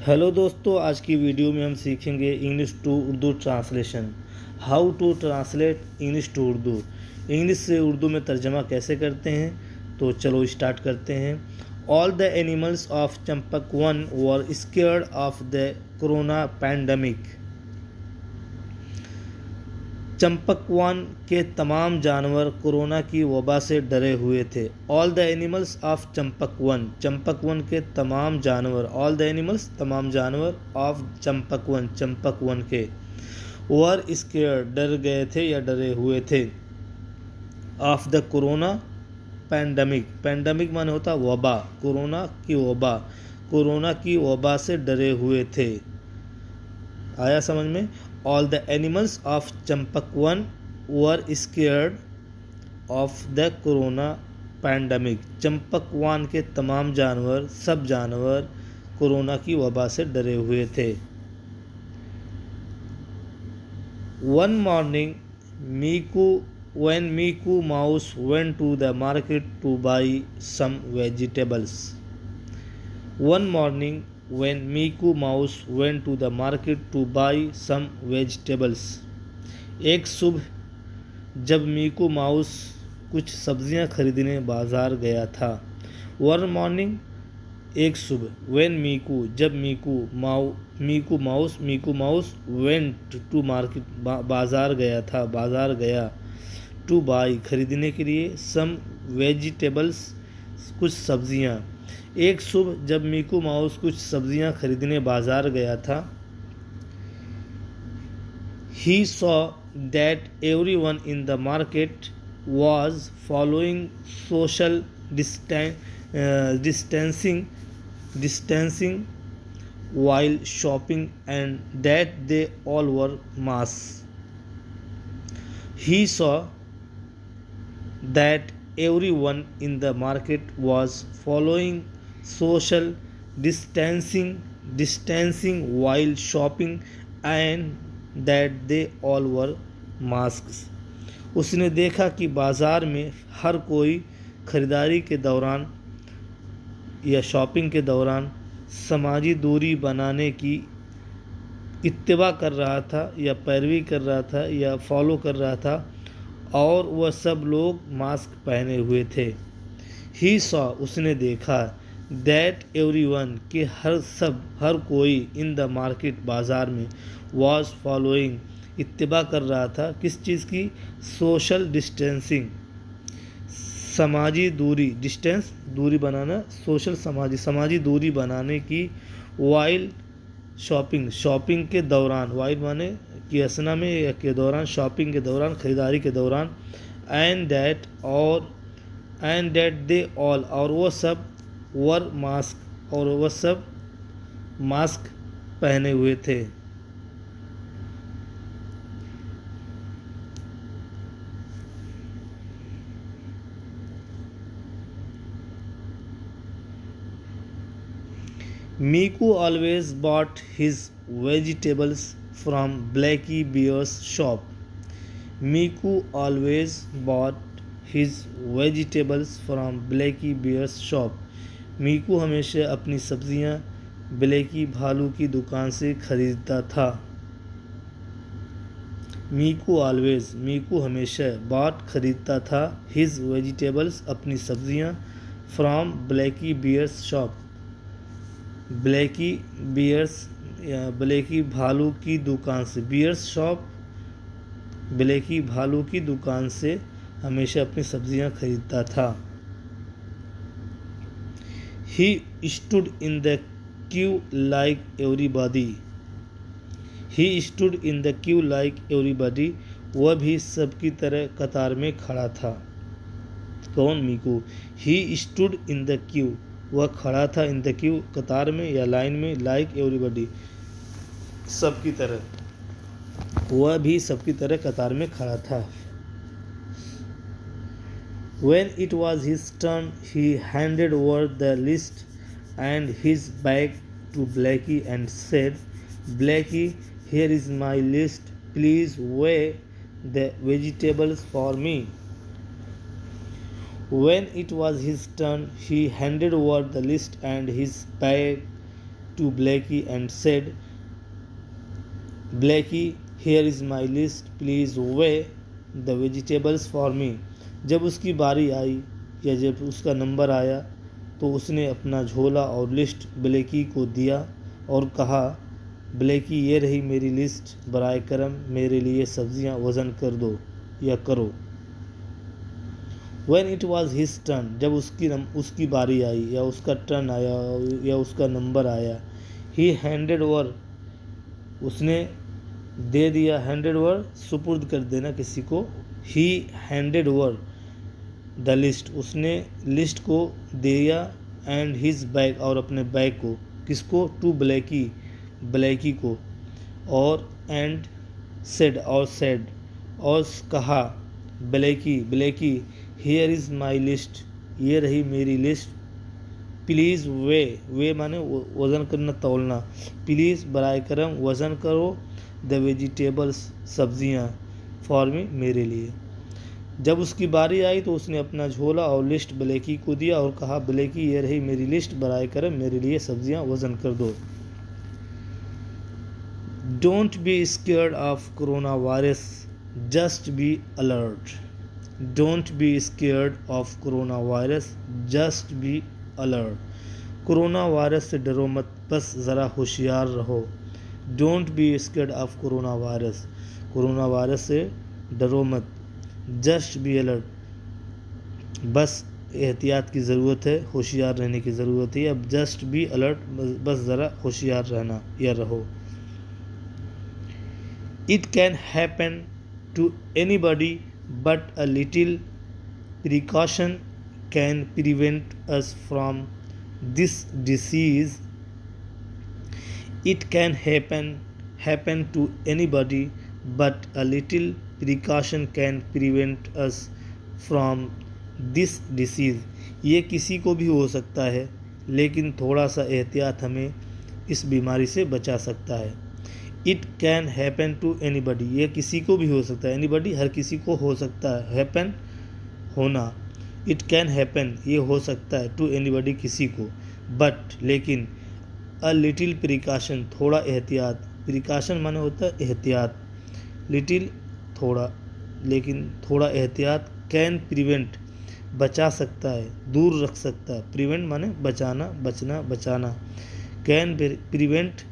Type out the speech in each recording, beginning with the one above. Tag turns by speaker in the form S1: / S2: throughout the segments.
S1: Hello दोस्तों, आज की वीडियो में हम सीखेंगे English to Urdu translation. How to translate English to Urdu. English से उर्दू में तर्जमा कैसे करते हैं, तो चलो स्टार्ट करते हैं। All the animals of Champak Van were scared of the corona pandemic. Champakvan के तमाम जानवर कोरोना की वबा से डरे हुए थे। ऑल द एनिमल्स ऑफ चंपकवन, चंपकवन के तमाम जानवर, ऑल द एनिमल्स तमाम जानवर ऑफ चंपकवन, चंपकवन के, वर स्केयर डर गए थे या डरे हुए थे, of the corona pandemic, pandemic माने होता वबा, कोरोना की वबा, कोरोना की वबा से डरे हुए थे। आया समझ में। All the animals of Champakvan were scared of the corona pandemic. Champakvan के तमाम जानवर, सब जानवर कोरोना की वबा से डरे हुए थे। One morning Miku when Miku Mouse went to the market to buy some vegetables. One morning when Miku Mouse went to the market to buy some vegetables. एक सुबह जब मीकू माउस कुछ सब्जियां खरीदने बाजार गया था। वन मॉर्निंग एक सुबह, when मीकू जब मीकू माउस वेंट टू मार्केट बाजार गया था, बाजार गया, टू बाई खरीदने के लिए, सम वेजिटेबल्स कुछ सब्जियां। एक सुबह जब मीकू माउस कुछ सब्जियां खरीदने बाजार गया था, he saw that everyone in the market was following social distancing while shopping and that they all were masks. He saw that everyone in the market was following social distancing while shopping and that they all were masks. उसने देखा कि बाज़ार में हर कोई ख़रीदारी के दौरान या शॉपिंग के दौरान समाजी दूरी बनाने की इत्तिबा कर रहा था या पैरवी कर रहा था या फॉलो कर रहा था, और वह सब लोग मास्क पहने हुए थे। ही सॉ उसने देखा, दैट एवरीवन के हर कोई, इन द मार्केट बाज़ार में, वॉज फॉलोइंग इत्तिबा कर रहा था किस चीज़ की, सोशल डिस्टेंसिंग समाजी दूरी, डिस्टेंस दूरी बनाना, सोशल समाजी दूरी बनाने की, वाइल शॉपिंग के दौरान, वाइल माने कि असना में या के दौरान, शॉपिंग के दौरान, ख़रीदारी के दौरान, एंड दैट दे ऑल और वह सब, वर मास्क और वह सब मास्क पहने हुए थे। Miku always bought his vegetables from Blackie Bear's shop. Miku always bought his vegetables from Blackie Bear's shop. मीकू हमेशा अपनी सब्जियां ब्लैकी भालू की दुकान से खरीदता था। मीकू हमेशा bought खरीदता था, his vegetables अपनी सब्जियां, from Blackie Bear's shop Blackie भालू की दुकान से, बियर्स शॉप ब्लैकी भालू की दुकान से हमेशा अपनी सब्जियां खरीदता था। He stood in the queue like everybody, वह भी सबकी तरह कतार में खड़ा था। कौन? Miku. He stood in the queue, वह खड़ा था, इन द क्यू कतार में या लाइन में, लाइक एवरीबॉडी सबकी तरह, वह भी सबकी तरह कतार में खड़ा था। When it was his turn, he handed over the list and his bag to Blackie and said, Blackie, here is my list, please weigh the vegetables for me. When it was his turn, he handed over the list and his bag to Blackie and said, Blackie, here is my list, please weigh the vegetables for me. जब उसकी बारी आई या जब उसका number आया तो उसने अपना झोला और लिस्ट ब्लैकी को दिया और कहा, ब्लैकी, ये रही मेरी लिस्ट, बराए करम मेरे लिए सब्जियां वज़न कर दो या करो. When it was his turn, जब उसकी बारी आई या उसका टर्न आया या उसका नंबर आया, he handed over, उसने दे दिया, handed over सुपुर्द कर देना किसी को, he handed over the list, उसने लिस्ट को दिया, and his bag, और अपने बैग को, किसको, to ब्लैकी को, और and said, और said, और कहा, Blackie, here is my list, ये रही मेरी लिस्ट, प्लीज़ वे माने वज़न करना, तौलना, प्लीज़ बराए करम वज़न करो द वेजिटेबल्स, सब्जियां, फॉर मी, मेरे लिए. जब उसकी बारी आई तो उसने अपना झोला और लिस्ट ब्लैकी को दिया और कहा, ब्लैकी, ये रही मेरी लिस्ट, बराए करम मेरे लिए सब्जियां वज़न कर दो. Don't be scared of corona virus, just be alert. Don't be scared of coronavirus, just be alert. Corona virus से डरो मत, बस ज़रा होशियार रहो. Don't be scared of corona virus से डरो मत. Just be alert, बस एहतियात की ज़रूरत है, होशियार रहने की ज़रूरत है. अब just be alert, बस ज़रा होशियार रहना या रहो. It can happen to anybody, but a little precaution can prevent us from this disease. It can happen to anybody, but a little precaution can prevent us from this disease. ये किसी को भी हो सकता है, लेकिन थोड़ा सा एहतियात हमें इस बीमारी से बचा सकता है. It can happen to anybody, ये किसी को भी हो सकता है. एनीबडी, हर किसी को हो सकता है. हैपन, होना. इट कैन हैपन, ये हो सकता है, टू एनीबडी, किसी को. बट, लेकिन, अ लिटिल प्रिकॉशन, थोड़ा एहतियात. प्रिकॉशन माने होता है एहतियात. लिटिल, थोड़ा, लेकिन थोड़ा एहतियात. कैन प्रिवेंट, बचा सकता है, दूर रख सकता है. प्रिवेंट माने बचाना, बचना, बचाना. कैन प्रिवेंट,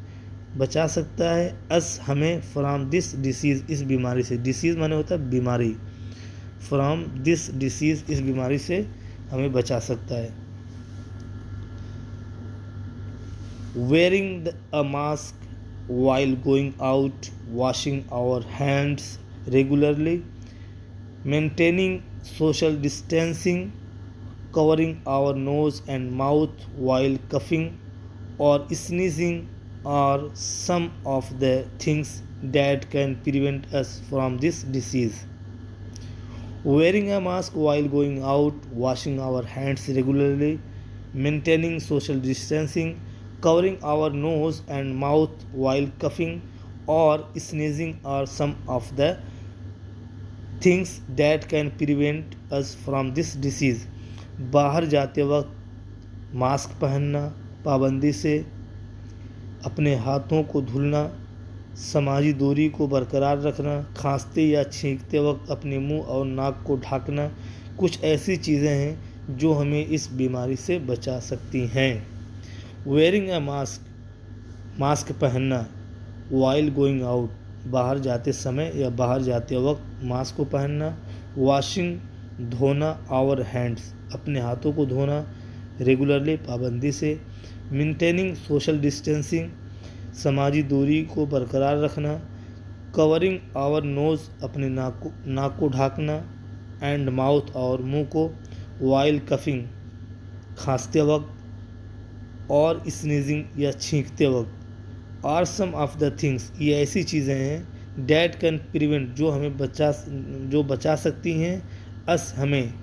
S1: बचा सकता है. अस, हमें. फ्रॉम दिस डिसीज़, इस बीमारी से. डिसीज़ माने होता है बीमारी. फ्रॉम दिस डिसीज़, इस बीमारी से हमें बचा सकता है. Wearing a mask while going out, washing our hands regularly, maintaining social distancing, covering our nose and mouth while coughing और sneezing are some of the things that can prevent us from this disease. Wearing a mask while going out, washing our hands regularly, maintaining social distancing, covering our nose and mouth while coughing or sneezing are some of the things that can prevent us from this disease. बाहर जाते वक्त mask पहनना, पाबंदी से अपने हाथों को धुलना, समाजी दूरी को बरकरार रखना, खांसते या छींकते वक्त अपने मुंह और नाक को ढकना, कुछ ऐसी चीज़ें हैं जो हमें इस बीमारी से बचा सकती हैं. वेयरिंग अ मास्क, मास्क पहनना. वाइल गोइंग आउट, बाहर जाते समय या बाहर जाते वक्त मास्क को पहनना. वॉशिंग, धोना. आवर हैंड्स, अपने हाथों को धोना. रेगुलरली, पाबंदी से. मेंटेनिंग सोशल डिस्टेंसिंग, समाजी दूरी को बरकरार रखना. कवरिंग आवर नोज़, अपने नाक को ढकना. एंड माउथ, और मुंह को. वाइल कफिंग, खांसते वक्त. और स्नीजिंग, या छींकते वक्त. Are some of the things, ये ऐसी चीज़ें हैं डैट कैन प्रिवेंट, जो हमें बचा सकती हैं. अस, हमें.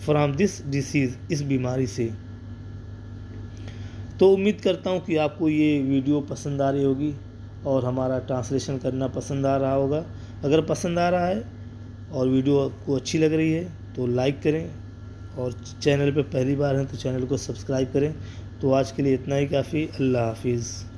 S1: फ्रॉम दिस डिसीज़, इस बीमारी से. तो उम्मीद करता हूँ कि आपको ये वीडियो पसंद आ रही होगी और हमारा ट्रांसलेशन करना पसंद आ रहा होगा. अगर पसंद आ रहा है और वीडियो आपको अच्छी लग रही है तो लाइक करें, और चैनल पे पहली बार हैं तो चैनल को सब्सक्राइब करें. तो आज के लिए इतना ही काफ़ी। अल्लाह हाफिज़।